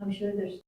I'm sure there's.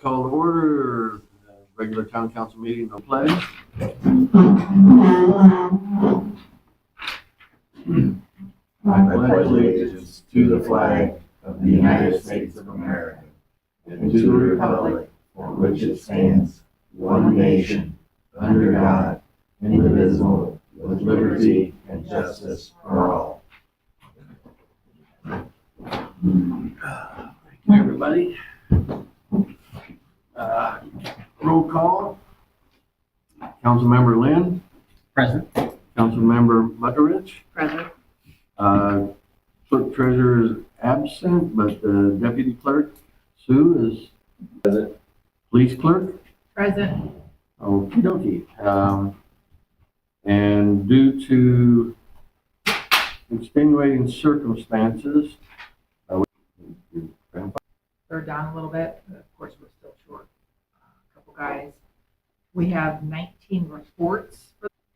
Call to order, regular town council meeting, no pledge. I pledge allegiance to the flag of the United States of America and to the republic for which it stands, one nation, under God, indivisible, with liberty and justice for all. Thank you, everybody. Roll call. Councilmember Lynn. Present. Councilmember Butterich. Present. Clerk treasurer is absent, but the deputy clerk, Sue, is present. Police clerk. Present. Okey dokey. And due to extenuating circumstances, They're down a little bit, but of course, we're still short. A couple guys. We have 19 reports.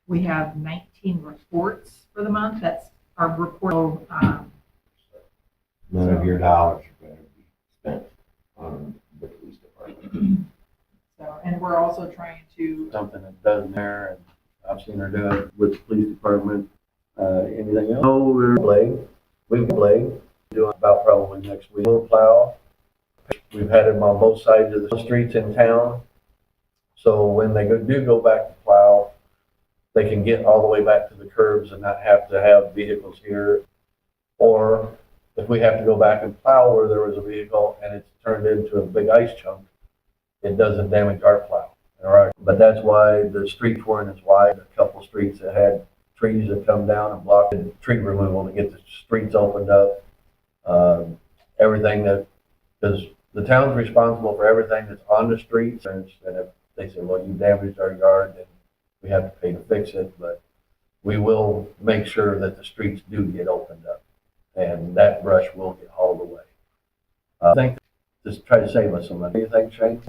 We have 19 reports for the month. That's our report. None of your dollars are going to be spent on the police department. So, and we're also trying to, something that does there, and I've seen her do it with the police department. Anything else? Oh, we're we've doing about probably next week. We'll plow. We've had them on both sides of the streets in town. So when they do go back to plow, they can get all the way back to the curbs and not have to have vehicles here. Or if we have to go back and plow where there was a vehicle and it's turned into a big ice chunk, it doesn't damage our plow. All right. But that's why the streets weren't as wide. A couple streets that had trees that come down and block the tree removal to get the streets opened up. Everything that, because the town's responsible for everything that's on the streets, and if they say, well, you damaged our yard, then we have to pay to fix it, but we will make sure that the streets do get opened up, and that brush will get hauled away. I think just try to save us some money. Anything, Shane?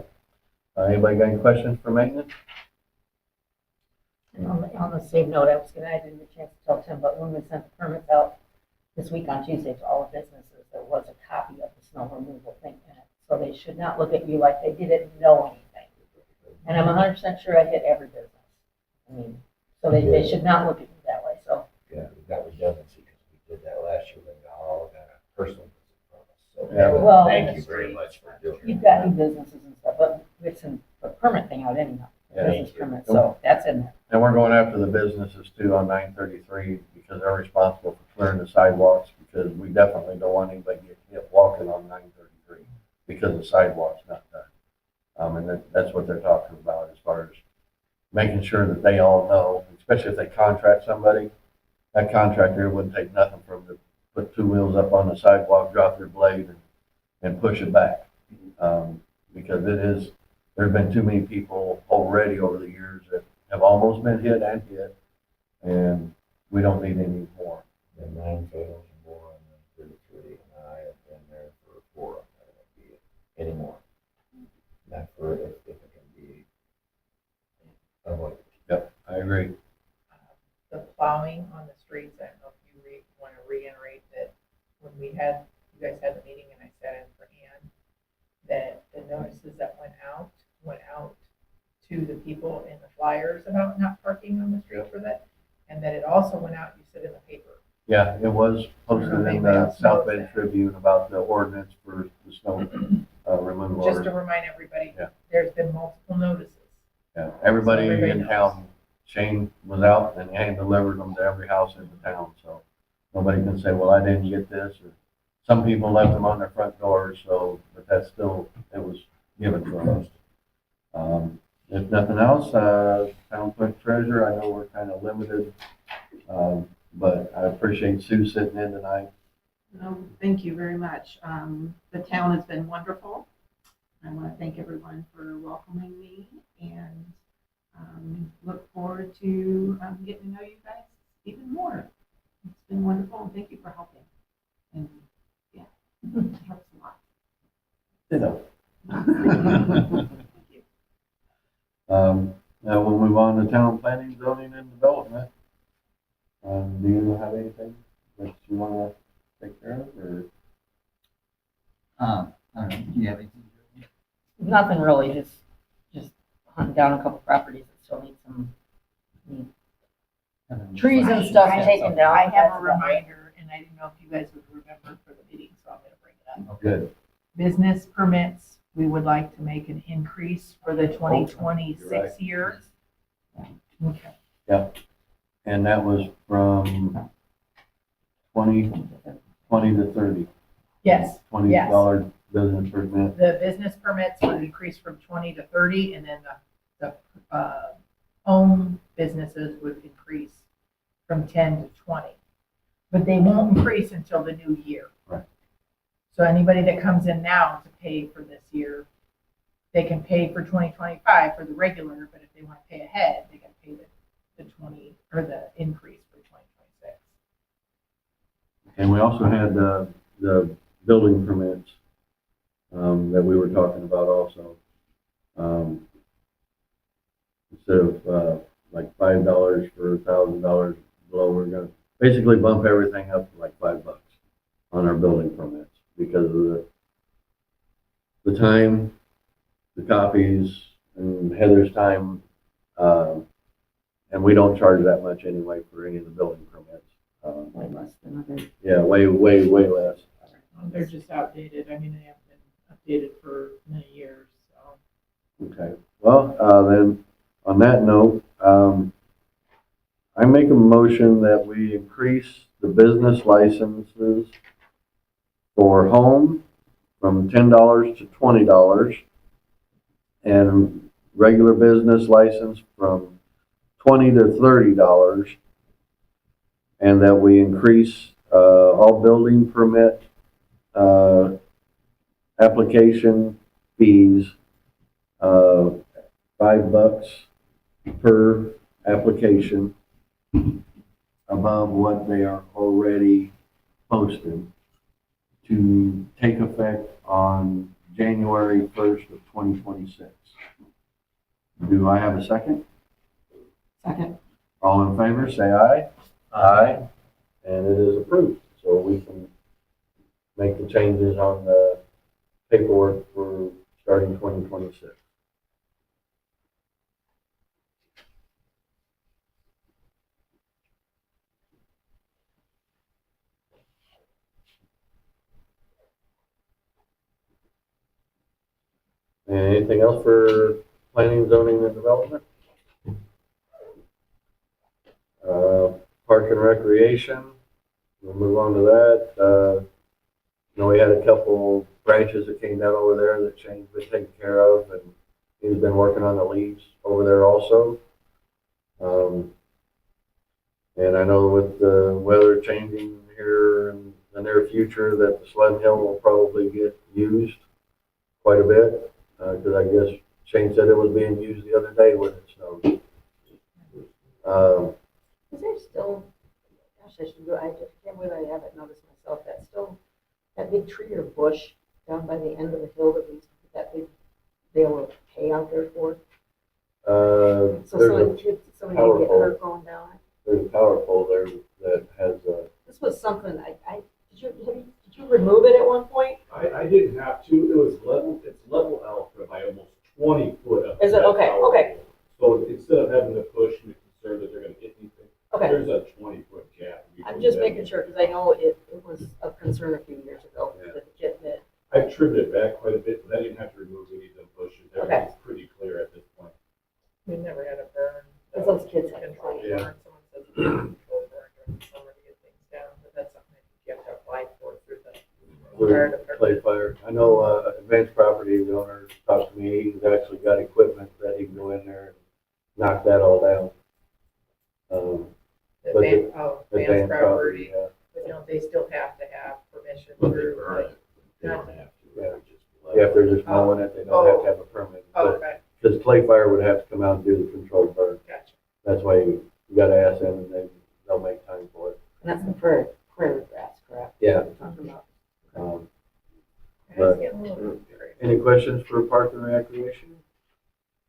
Anybody got any questions for maintenance? On the same note, I didn't get a chance to tell Tim, but when we sent the permits out this week on Tuesday to all the businesses, there was a copy of the snow removal thing in it. So they should not look at you like they didn't know anything. And I'm 100% sure I hit every business. I mean, so they should not look at you that way, so. Yeah, we've got redundancy because we did that last year when we all got a personal visit from us. So Yeah. Well, thank you very much for doing You've that. got new businesses and stuff, but it's a permit thing out anyhow. Yeah. Business permit, so that's in there. And we're going after the businesses too on 933 because they're responsible for clearing the sidewalks, because we definitely don't want anybody to get hit walking on 933 because the sidewalk's not done. And that's what they're talking about as far as making sure that they all know, especially if they contract somebody. That contractor wouldn't take nothing from them to put two wheels up on the sidewalk, drop their blade, and push it back. Because there's been too many people already over the years that have almost been hit, and we don't need any more. And 9 fails and more on 33, and I have been there for 4 of them. That won't be it anymore. Not for if it can be avoided. Yep, I agree. the plowing on the streets. I don't know if you want to reiterate that when you guys had the meeting and I sat in for Ann, that the notices that went out to the people in the flyers about not parking on the street for that. And that it also went out, you said, in the paper. Yeah, it was posted in Anybody the else South knows Bend that? Tribune about the ordinance for the snow removal. Just to remind everybody, Yeah. there's been multiple notices. Yeah, everybody So everybody in knows. town, Shane was out and hand delivered them to every house in the town, so nobody can say, well, I didn't get this, or some people left them on their front doors, so, but that's still, it was given to us. If nothing else, town clerk treasurer, I know we're kind of limited, but I appreciate Sue sitting in tonight. No, thank you very much. The town has been wonderful. I want to thank everyone for welcoming me and look forward to getting to know you guys even more. It's been wonderful and thank you for helping. And yeah, it helps a lot. Ditto. Thank you. Now we'll move on to town planning, zoning, and development. Do you have anything that you want to take care of, or? I don't know, do you have anything? Nothing really, just hunting down a couple properties that still need some trees and stuff I- taken down. I have a That's about it. reminder, and I didn't know if you guys would remember for the meeting, so I'm gonna bring it up. Good. Business permits, we would like to make an increase for the 2026 You're right. years. Okay. And that was from 20 to 30. Yes, $20 business permit. the business permits would increase from 20 to 30, and then the home businesses would increase from 10 to 20. But they won't increase until the new year. Right. So anybody that comes in now to pay for this year, they can pay for 2025 for the regular, but if they want to pay ahead, they can pay the 20, or the increase for 2026. And we also had the building permits that we were talking about also. Instead of like $5 for $1,000 below, we're gonna basically bump everything up to like $5 on our building permits because of the time, the copies, and Heather's time. And we don't charge that much anyway for any of the building permits. Way less than other. Yeah, way less. They're just outdated. I mean, they haven't been updated for many years, so. Okay, well, then, on that note, I make a motion that we increase the business licenses for home from $10 to $20, and regular business license from $20 to $30, and that we increase all building permit application fees $5 per application above what they are already posted to take effect on January 1st of 2026. Do I have a second? Second. All in favor, say aye. Aye. And it is approved, so we can make the changes on the paperwork for starting 2026. Anything else for planning, zoning, and development? Park and recreation, we'll move on to that. We had a couple branches that came down over there that Shane's been taking care of, and he's been working on the leaves over there also. And I know with the weather changing here in the near future that the Sled Hill will probably get used quite a bit, because I guess Shane said it was being used the other day when it snowed. Is there still, gosh, I should go, I just can't believe I haven't noticed myself, that big tree or bush down by the end of the hill that we used to put that big bale of hay out there for? So somebody didn't get hurt going down it? There's a power pole there that has This was something, did you remove it at one point? I didn't have to, it was level, it's level L by almost 20 foot up. Is it? that Okay, tower okay. pole. So instead of having to push and be concerned that they're gonna hit anything, Okay, there's a 20-foot gap. I'm just making sure, because I know it was a concern a few years ago, Yeah. that the kid that, I've trimmed it back quite a bit, but I didn't have to remove any of them bushes. Okay. Everything's pretty clear at this point. We've never had a burn. because those kids had Control to. Yeah. burn. Someone says it's a control burn during the summer to get things down, but that's something that you have to apply for through the fire department. play fire. I know Advanced Property, the owner talked to me, he's actually got equipment that he can go in there and knock that all down. But Advanced Advanced property, yeah. but they still have to have permission But they through, burn like, it. They don't have to. Yeah. Just Yeah, if they're just mowing it, they don't have to have a permit. okay, Because Clay Fire would have to come out and do the controlled burn. gotcha. That's why you gotta ask them and they'll make time for it. And that's the prairie grass, correct? Yeah. We're talking about. Um, It's getting a little crazy. Any questions for Park and Recreation?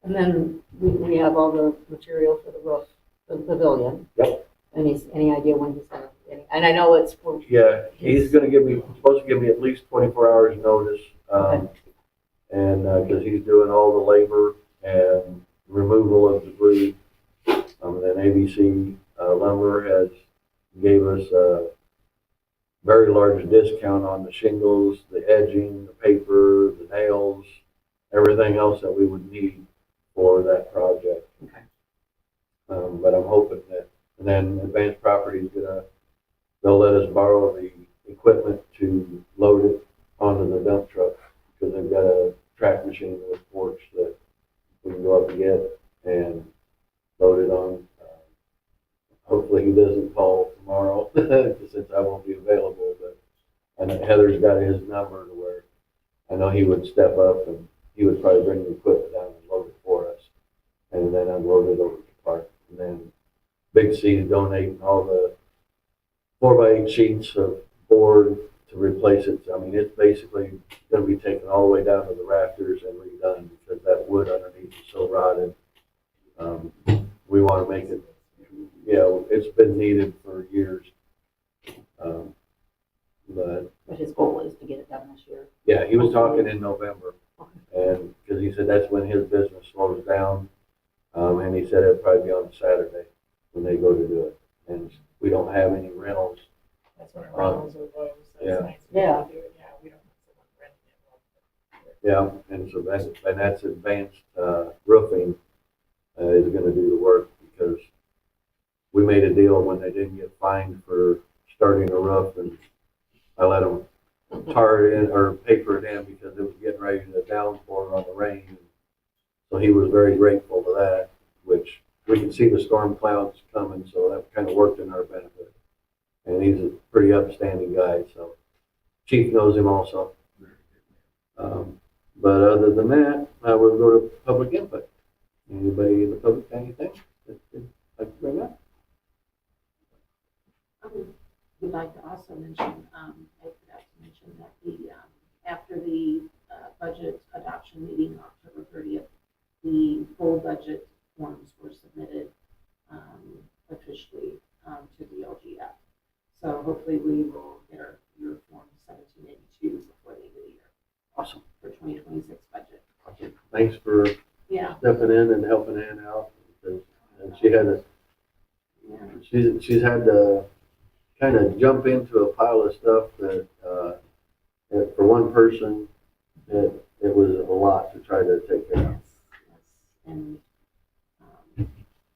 And then we have all the material for the roof, the pavilion. Yep. Any idea when he's gonna, and I know it's. Yeah, he's gonna supposed to give me at least 24 hours notice. Okay. And, cause he's doing all the labor and removal of debris. Then ABC Lumber has gave us a very large discount on the shingles, the edging, the paper, the nails, everything else that we would need for that project. Okay. But I'm hoping that, and then Advanced Property is they'll let us borrow the equipment to load it onto the dump truck, because they've got a track machine with forks that we can go up and get and load it on. Hopefully he doesn't call tomorrow, since I won't be available, but, and Heather's got his number to where I know he would step up and he would probably bring the equipment down and load it for us. And then unload it over to Park. And then Big C is donating all the 4x8 sheets of board to replace it. I mean, it's basically gonna be taken all the way down to the rafters and redone, because that wood underneath is so rotted. We wanna make it, it's been needed for years. But his goal is to get it done this year. Yeah, he was talking in November, and, because he said that's when his business slows down. And he said it'd probably be on Saturday when they go to do it. And we don't have any rentals. That's when our rentals are low, so yeah. it's nice to be able to do it, we don't have someone renting it. Yeah, and so that's Advanced Roofing is gonna do the work, because we made a deal when they didn't get fined for starting a roof, and I let them tar it in or paper it in because it was getting ready to downpour on the rain. So he was very grateful to that, which we can see the storm clouds coming, so that kind of worked in our benefit. And he's a pretty upstanding guy, so Chief knows him also. But other than that, we'll go to public input. Anybody in the public got anything that they'd like to bring up? Would like to also mention, I forgot to mention that after the budget adoption meeting on October 30th, the full budget forms were submitted officially to the LGF. So hopefully we will get your form 1782 before the end of the year. Awesome. For 2026 budget. Okay. Thanks for Yeah. stepping in and helping Ann out. And she had she's had to kind of jump into a pile of stuff that for one person, it was a lot to try to take care of. Yes. And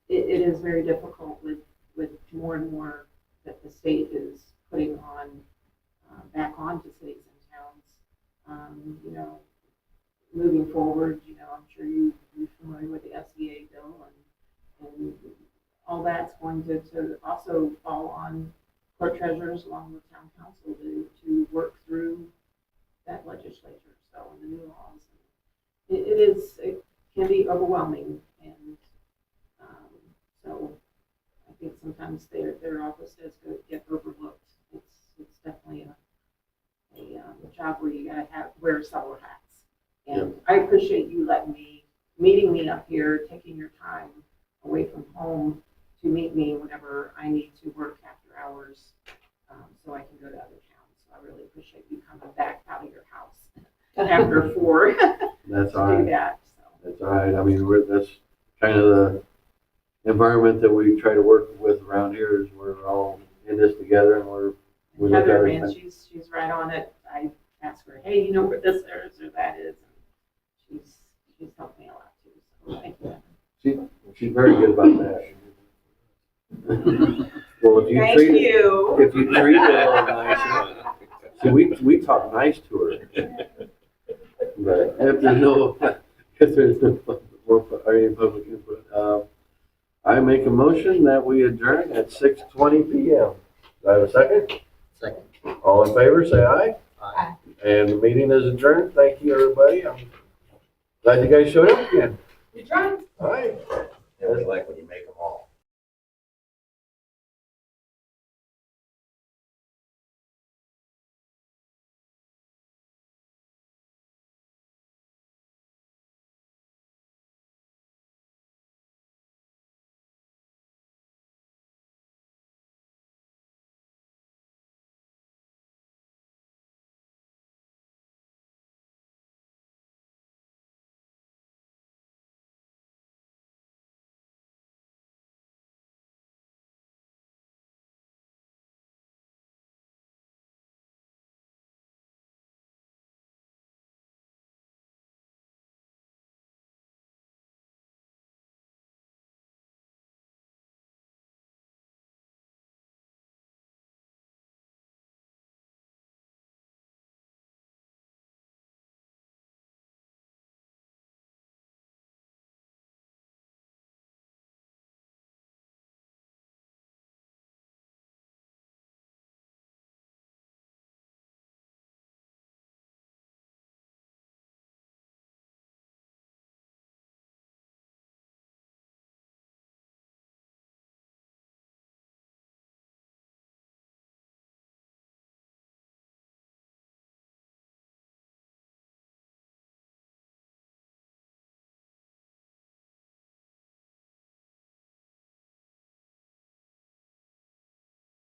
it is very difficult with more and more that the state is putting on back onto cities and towns. Moving forward, I'm sure you're familiar with the SEA bill, and all that's going to also fall on court treasurers along with town council to work through that legislature. So, in the new laws, it can be overwhelming, and so I think sometimes their offices get overlooked. It's definitely a job where you gotta wear several hats. And I appreciate you meeting me up here, taking your time away from home to meet me whenever I need to work after hours, so I can go to other towns. So I really appreciate you coming back out of your house after 4 That's to all do right. that. So. That's all right. I mean, that's kind of the environment that we try to work with around here, is we're all in this together, and we look at Heather, man, everything. she's right on it. I ask her, hey, you know where this is or that is, and she's helped me a lot too. So thank you. She's very good about that. Well, if you Thank treat it, you. if you treat it a little nicer. See, we talk nice to her. But if there's no more any public input, I make a motion that we adjourn at 6:20 p.m. Do I have a second? Second. All in favor, say aye. Aye. And the meeting is adjourned. Thank you, everybody. I'm glad you guys showed up again. You tried. All right. It was like when you make them all.